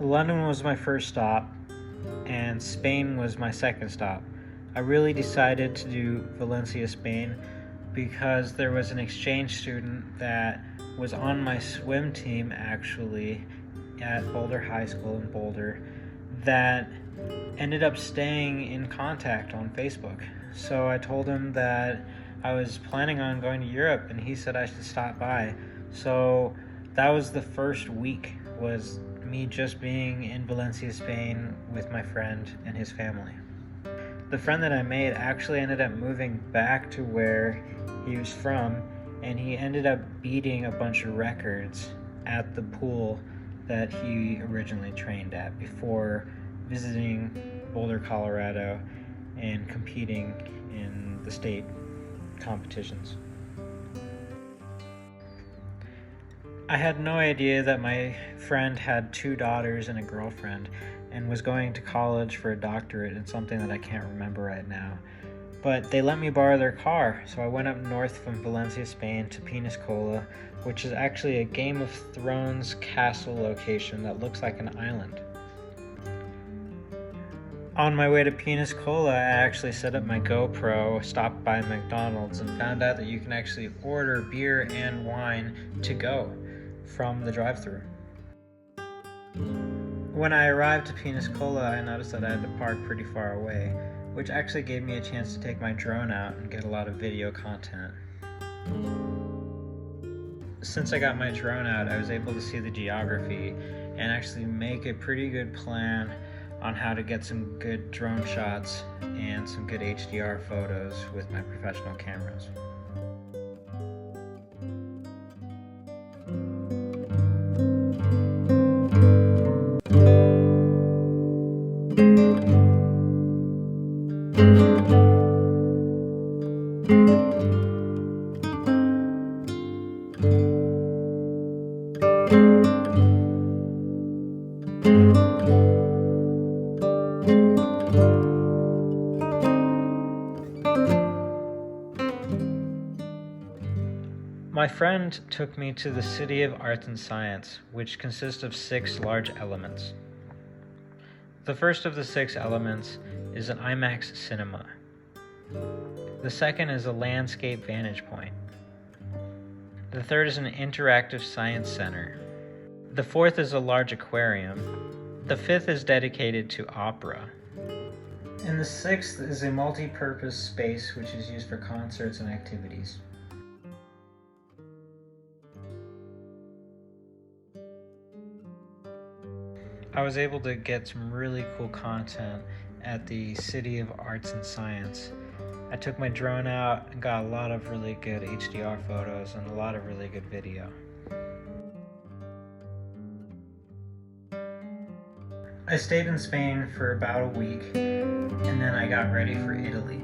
London was my first stop, and Spain was my second stop. I really decided to do Valencia, Spain, because there was an exchange student that was on my swim team actually at Boulder High School in Boulder that ended up staying in contact on Facebook. So I told him that I was planning on going to Europe, and he said I should stop by. So that was the first week, was me just being in Valencia, Spain with my friend and his family. The friend that I made actually ended up moving back to where he was from, and he ended up beating a bunch of records at the pool that he originally trained at before visiting Boulder, Colorado, and competing in the state competitions. I had no idea that my friend had 2 daughters and a girlfriend and was going to college for a doctorate in something that I can't remember right now. But they let me borrow their car, so I went up north from Valencia, Spain to Peniscola, which is actually a Game of Thrones castle location that looks like an island. On my way to Peniscola, I actually set up my GoPro, stopped by McDonald's, and found out that you can actually order beer and wine to go from the drive-thru. When I arrived to Peniscola, I noticed that I had to park pretty far away, which actually gave me a chance to take my drone out and get a lot of video content. Since I got my drone out, I was able to see the geography and actually make a pretty good plan on how to get some good drone shots and some good HDR photos with my professional cameras. My friend took me to the City of Arts and Science, which consists of 6 large elements. The first of the 6 elements is an IMAX cinema. The second is a landscape vantage point. The third is an interactive science center. The fourth is a large aquarium. The fifth is dedicated to opera. And the sixth is a multi-purpose space which is used for concerts and activities. I was able to get some really cool content at the City of Arts and Science. I took my drone out and got a lot of really good HDR photos and a lot of really good video. I stayed in Spain for about a week, and then I got ready for Italy.